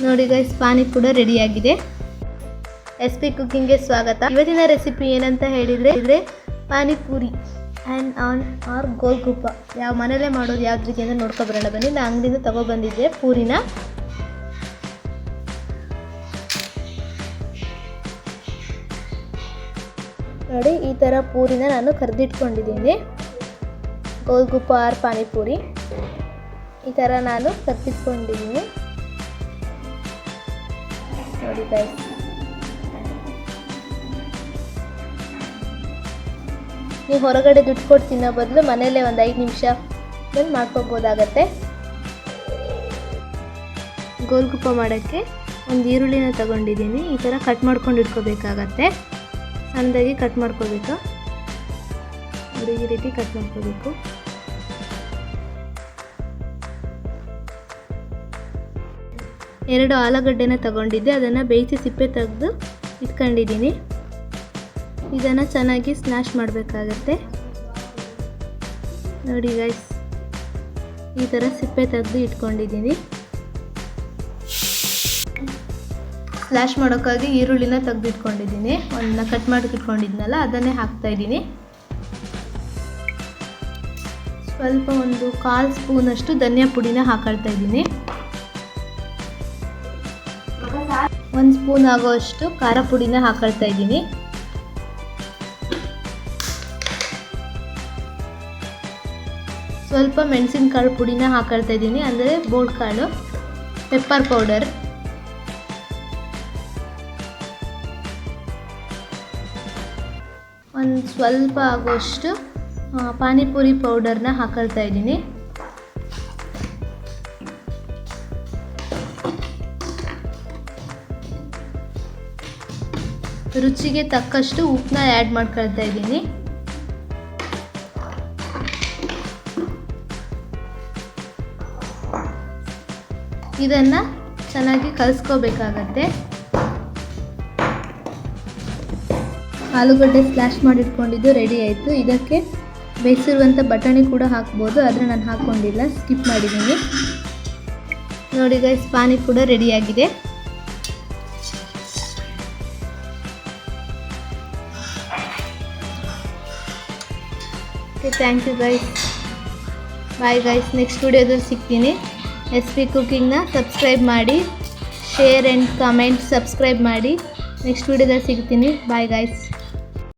ನೋಡಿ ಗೈಸ್, ಪಾನಿ ಕೂಡ ರೆಡಿಯಾಗಿದೆ. SP ಕುಕ್ಕಿಂಗ್ಗೆ ಸ್ವಾಗತ. ಇವತ್ತಿನ ರೆಸಿಪಿ ಏನಂತ ಹೇಳಿದರೆ ಪಾನಿಪುರಿ ಆ್ಯಂಡ್ ಆರ್ ಗೋಲ್ಗುಪ್ಪ ಯಾವ ಮನೇಲೇ ಮಾಡೋದು ಯಾವ ರೀತಿ ಅಂತ ನೋಡ್ಕೊಬರೋಣ ಬನ್ನಿ. ನಾನು ಅಂಗಡಿಯಿಂದ ತೊಗೊಬಂದಿದ್ದೆ ಪೂರಿನ. ನೋಡಿ, ಈ ಥರ ಪೂರಿನ ನಾನು ಕರೆದಿಟ್ಕೊಂಡಿದ್ದೀನಿ. ಗೋಲ್ಗುಪ್ಪ ಆರ್ ಪಾನಿಪುರಿ ಈ ಥರ ನಾನು ಕರೆದಿಟ್ಕೊಂಡಿದ್ದೀನಿ. ನೋಡಿ ಗೈಸ್, ನೀವು ಹೊರಗಡೆ ದುಡ್ಡು ಕೊಟ್ಟು ತಿನ್ನೋ ಬದಲು ಮನೆಯಲ್ಲೇ ಒಂದು 5 ನಿಮಿಷದಲ್ಲಿ ಮಾಡ್ಕೋಬೋದಾಗತ್ತೆ. ಗೋಲ್ಗುಪ್ಪ ಮಾಡೋಕ್ಕೆ ಒಂದು ಈರುಳ್ಳಿನ ತಗೊಂಡಿದ್ದೀನಿ. ಈ ಥರ ಕಟ್ ಮಾಡ್ಕೊಂಡು ಇಟ್ಕೋಬೇಕಾಗತ್ತೆ. ಸಣ್ಣದಾಗಿ ಕಟ್ ಮಾಡ್ಕೋಬೇಕು. ನೋಡಿ, ಈ ರೀತಿ ಕಟ್ ಮಾಡ್ಕೋಬೇಕು. ಎರಡು ಆಲೂಗಡ್ಡೆನ ತಗೊಂಡಿದ್ದೆ, ಅದನ್ನು ಬೇಯಿಸಿ ಸಿಪ್ಪೆ ತೆಗೆದು ಇಟ್ಕೊಂಡಿದ್ದೀನಿ. ಇದನ್ನು ಚೆನ್ನಾಗಿ ಸ್ಮ್ಯಾಶ್ ಮಾಡಬೇಕಾಗತ್ತೆ. ನೋಡಿ ಗೈಸ್, ಈ ಥರ ಸಿಪ್ಪೆ ತೆಗೆದು ಇಟ್ಕೊಂಡಿದ್ದೀನಿ. ಸ್ಲ್ಯಾಶ್ ಮಾಡೋಕ್ಕಾಗಿ ಈರುಳ್ಳಿನ ತೆಗೆದು ಇಟ್ಕೊಂಡಿದ್ದೀನಿ. ಒಂದನ್ನ ಕಟ್ ಮಾಡಿ ಇಟ್ಕೊಂಡಿದ್ನಲ್ಲ, ಅದನ್ನೇ ಹಾಕ್ತಾಯಿದ್ದೀನಿ. ಸ್ವಲ್ಪ ಒಂದು 1/4 ಸ್ಪೂನಷ್ಟು ಧನಿಯಾ ಪುಡಿನ ಹಾಕೊಳ್ತಾ ಇದ್ದೀನಿ. 1 ಸ್ಪೂನ್ ಆಗೋಷ್ಟು ಖಾರ ಪುಡಿನ ಹಾಕೊಳ್ತಾ ಇದ್ದೀನಿ. ಸ್ವಲ್ಪ ಮೆಣಸಿನಕಾಳು ಪುಡಿನ ಹಾಕೊಳ್ತಾ ಇದ್ದೀನಿ, ಅಂದರೆ ಬೋಲ್ಡ್ ಕಾಳು. ಪೆಪ್ಪರ್ ಪೌಡರ್, ಒಂದು ಸ್ವಲ್ಪ ಆಗೋಷ್ಟು ಪಾನಿಪುರಿ ಪೌಡರ್ನ ಹಾಕೊಳ್ತಾ ಇದ್ದೀನಿ. ರುಚಿಗೆ ತಕ್ಕಷ್ಟು ಉಪ್ಪನ್ನ ಆ್ಯಡ್ ಮಾಡ್ಕೊಳ್ತಾ ಇದ್ದೀನಿ. ಇದನ್ನು ಚೆನ್ನಾಗಿ ಕಲಿಸ್ಕೋಬೇಕಾಗತ್ತೆ. ಆಲೂಗಡ್ಡೆ ಸ್ಲ್ಯಾಶ್ ಮಾಡಿಟ್ಕೊಂಡಿದ್ದು ರೆಡಿ ಆಯಿತು. ಇದಕ್ಕೆ ಬೇಯಿಸಿರುವಂಥ ಬಟಾಣಿ ಕೂಡ ಹಾಕ್ಬೋದು, ಆದರೆ ನಾನು ಹಾಕ್ಕೊಂಡಿಲ್ಲ, ಸ್ಕಿಪ್ ಮಾಡಿದ್ದೀನಿ. ನೋಡಿ ಗೈಸ್, ಪಾನಿ ಕೂಡ ರೆಡಿಯಾಗಿದೆ. Thank you guys. Bye guys, next ವಿಡಿಯೋದಲ್ಲಿ ಸಿಗ್ತೀನಿ. SP ಕುಕ್ಕಿಂಗ್ನ ಸಬ್ಸ್ಕ್ರೈಬ್ ಮಾಡಿ, ಶೇರ್ ಆ್ಯಂಡ್ ಕಮೆಂಟ್ ಸಬ್ಸ್ಕ್ರೈಬ್ ಮಾಡಿ. ನೆಕ್ಸ್ಟ್ ವಿಡಿಯೋದಲ್ಲಿ ಸಿಗ್ತೀನಿ. Bye guys.